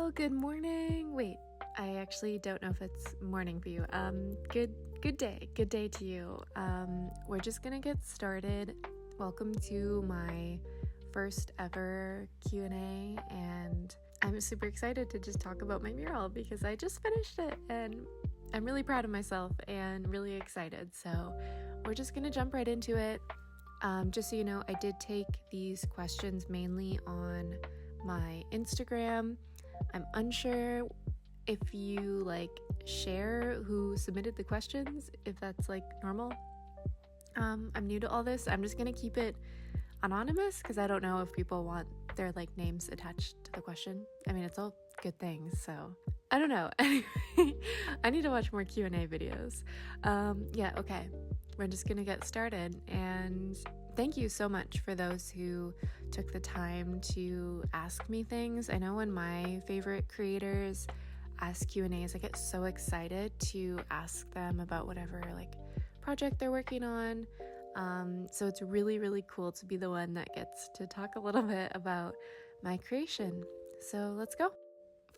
Well, good morning. Wait, I actually don't know if it's morning for you. Good day to you. We're just gonna get started. Welcome to my first ever Q&A, and I'm super excited to just talk about my mural because I just finished it and I'm really proud of myself and really excited. So we're just gonna jump right into it. Just so you know, I did take these questions mainly on my Instagram. I'm unsure if you share who submitted the questions, if that's normal. I'm new to all this. I'm just gonna keep it anonymous because I don't know if people want their names attached to the question. I mean, it's all good things, so I don't know. Anyway, I need to watch more Q&A videos. Okay. We're just gonna get started, and thank you so much for those who took the time to ask me things. I know when my favorite creators ask Q&As, I get so excited to ask them about whatever project they're working on. So it's really, really cool to be the one that gets to talk a little bit about my creation. So let's go.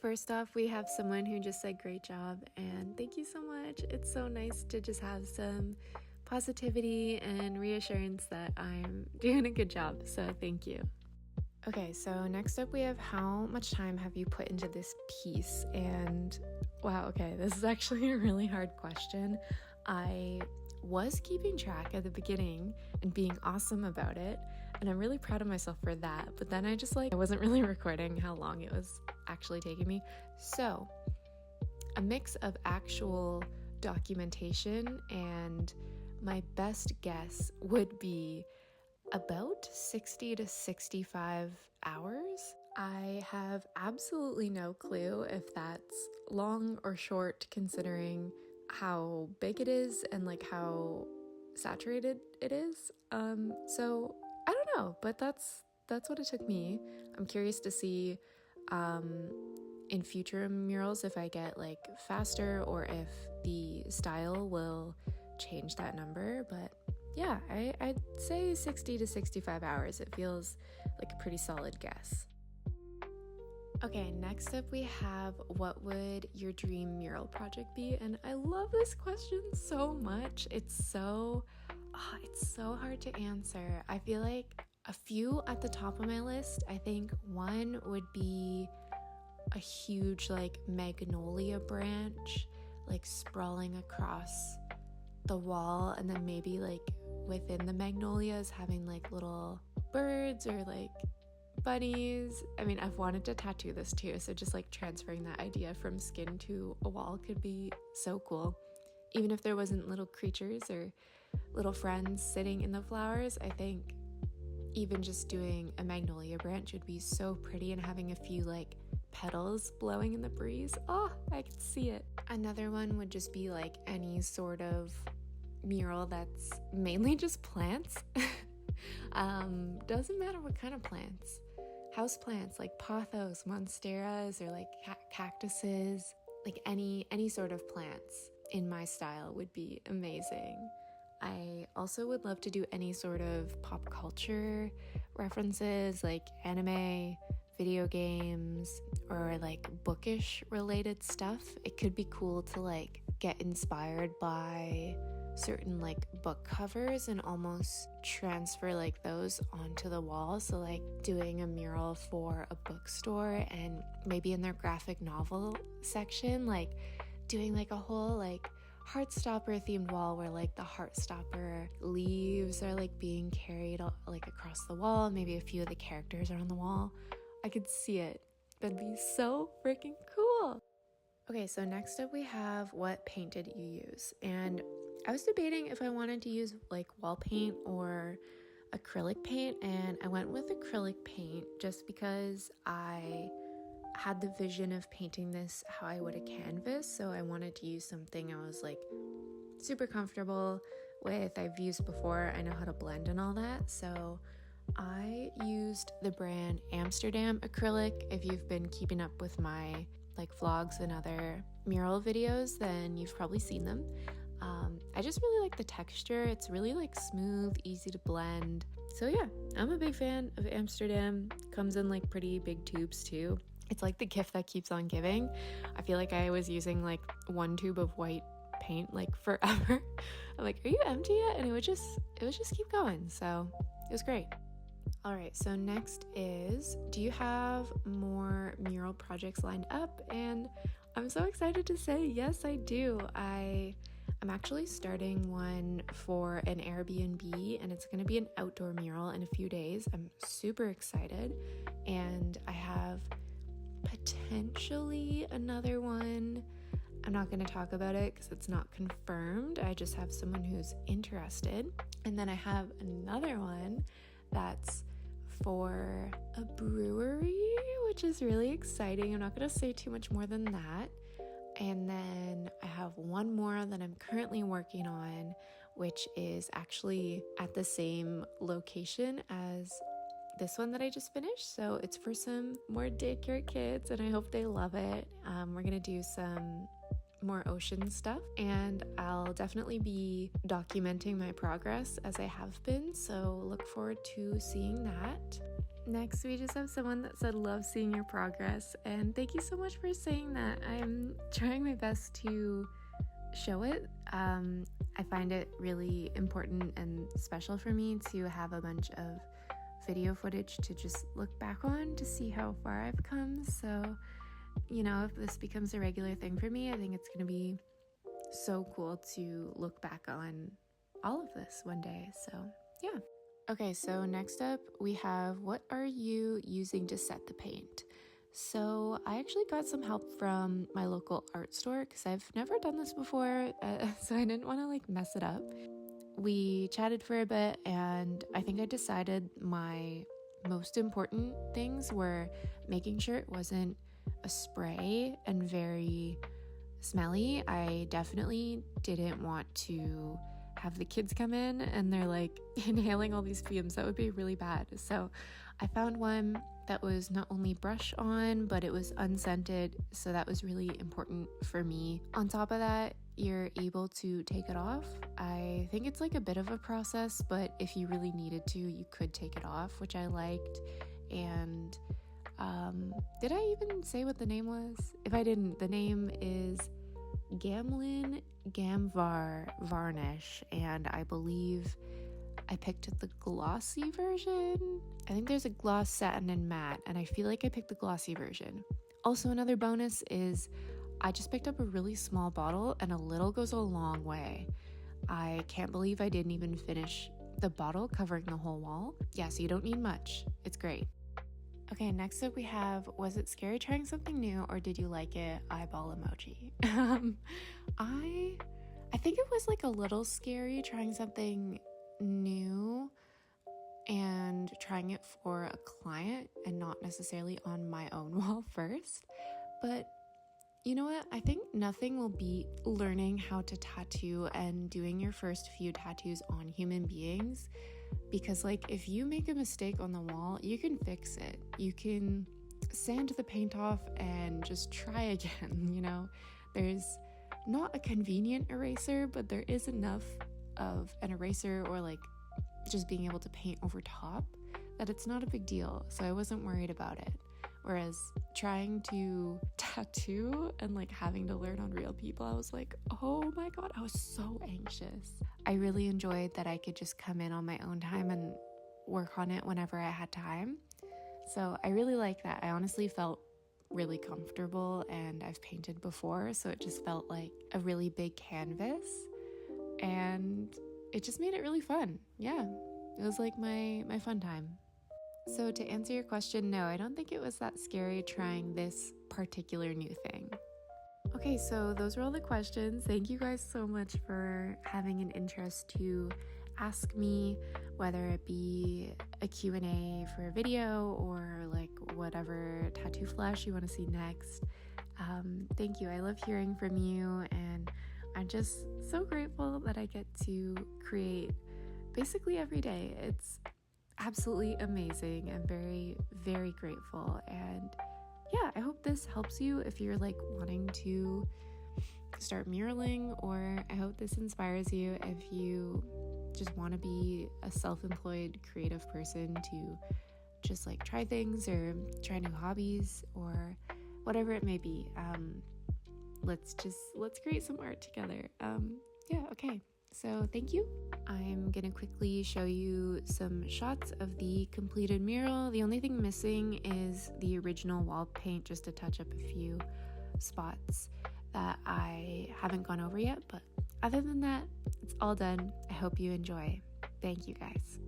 First off, we have someone who just said great job, and thank you so much. It's so nice to just have some positivity and reassurance that I'm doing a good job, so thank you. Okay, so next up we have how much time have you put into this piece? And wow, okay, this is actually a really hard question. I was keeping track at the beginning and being awesome about it, and I'm really proud of myself for that, but then I wasn't really recording how long it was actually taking me. So a mix of actual documentation, and my best guess would be about 60 to 65 hours. I have absolutely no clue if that's long or short considering how big it is and how saturated it is. So I don't know, but that's what it took me. I'm curious to see in future murals if I get faster or if the style will change that number. But yeah, I'd say 60 to 65 hours. It feels like a pretty solid guess. Okay, next up we have, what would your dream mural project be? And I love this question so much. It's so hard to answer. I feel like a few at the top of my list. I think one would be a huge magnolia branch sprawling across the wall, and then maybe within the magnolias having little birds or bunnies. I mean, I've wanted to tattoo this too, so just transferring that idea from skin to a wall could be so cool. Even if there wasn't little creatures or little friends sitting in the flowers, I think even just doing a magnolia branch would be so pretty, and having a few petals blowing in the breeze. Oh, I could see it. Another one would just be any sort of mural that's mainly just plants. Doesn't matter what kind of plants. House plants pothos, monsteras, or cactuses. Any sort of plants in my style would be amazing. I also would love to do any sort of pop culture references, anime, video games, or bookish related stuff. It could be cool to get inspired by certain book covers and almost transfer those onto the wall. So doing a mural for a bookstore, and maybe in their graphic novel section doing a whole Heartstopper themed wall where the Heartstopper leaves are being carried across the wall. Maybe a few of the characters are on the wall. I could see it. That'd be so freaking cool. Okay, so next up we have, what paint did you use? And I was debating if I wanted to use wall paint or acrylic paint, and I went with acrylic paint just because I had the vision of painting this how I would a canvas. So I wanted to use something I was super comfortable with. I've used before. I know how to blend and all that. So I used the brand Amsterdam acrylic. If you've been keeping up with my vlogs and other mural videos, then you've probably seen them. I just really like the texture. It's really smooth, easy to blend. So yeah, I'm a big fan of Amsterdam. Comes in pretty big tubes too. It's like the gift that keeps on giving. I feel like I was using like one tube of white paint like forever. I'm like, are you empty yet? And it would just keep going. So it was great. All right, so next is, do you have more mural projects lined up? And I'm so excited to say, yes, I do. I'm actually starting one for an Airbnb, and it's going to be an outdoor mural in a few days. I'm super excited, and I have potentially another one. I'm not going to talk about it because it's not confirmed. I just have someone who's interested. And then I have another one that's for a brewery, which is really exciting. I'm not going to say too much more than that. And then I have one more that I'm currently working on, which is actually at the same location as this one that I just finished. So it's for some more daycare kids, and I hope they love it. We're going to do some more ocean stuff, and I'll definitely be documenting my progress as I have been, so look forward to seeing that. Next, we just have someone that said, love seeing your progress, and thank you so much for saying that. I'm trying my best to show it. I find it really important and special for me to have a bunch of video footage to just look back on to see how far I've come. So, you know, if this becomes a regular thing for me, I think it's going to be so cool to look back on all of this one day. So, yeah. Okay, so next up we have, what are you using to set the paint? So I actually got some help from my local art store because I've never done this before, so I didn't want to like mess it up. We chatted for a bit, and I think I decided my most important things were making sure it wasn't a spray and very smelly. I definitely didn't want to have the kids come in and they're like inhaling all these fumes. That would be really bad. So I found one that was not only brush on, but it was unscented. So that was really important for me. On top of that, you're able to take it off. I think it's like a bit of a process, but if you really needed to, you could take it off, which I liked. And did I even say what the name was? If I didn't, the name is Gamlin Gamvar Varnish, and I believe I picked the glossy version. I think there's a gloss, satin, and matte, and I feel like I picked the glossy version. Also, another bonus is I just picked up a really small bottle, and a little goes a long way. I can't believe I didn't even finish the bottle covering the whole wall. Yeah, so you don't need much. It's great. Okay, next up we have, was it scary trying something new, or did you like it? Eyeball emoji. I think it was like a little scary trying something new and trying it for a client and not necessarily on my own wall first. But you know what? I think nothing will beat learning how to tattoo and doing your first few tattoos on human beings. Because like if you make a mistake on the wall, you can fix it. You can sand the paint off and just try again, you know? There's not a convenient eraser, but there is enough of an eraser or like just being able to paint over top that it's not a big deal. So I wasn't worried about it. Whereas trying to tattoo and like having to learn on real people, I was like, oh my God, I was so anxious. I really enjoyed that I could just come in on my own time and work on it whenever I had time. So I really like that. I honestly felt really comfortable, and I've painted before, so it just felt like a really big canvas, and it just made it really fun. Yeah, it was like my fun time. So to answer your question, no, I don't think it was that scary trying this particular new thing. Okay, so those were all the questions. Thank you guys so much for having an interest to ask me, whether it be a Q&A for a video or like whatever tattoo flash you want to see next. Thank you. I love hearing from you, and I'm just so grateful that I get to create basically every day. It's absolutely amazing. I'm very, very grateful. And yeah, I hope this helps you if you're like wanting to start muraling, or I hope this inspires you if you just want to be a self-employed creative person to just like try things or try new hobbies or whatever it may be. Let's create some art together. Okay. So thank you. I'm gonna quickly show you some shots of the completed mural. The only thing missing is the original wall paint, just to touch up a few spots that I haven't gone over yet. But other than that, it's all done. I hope you enjoy. Thank you guys.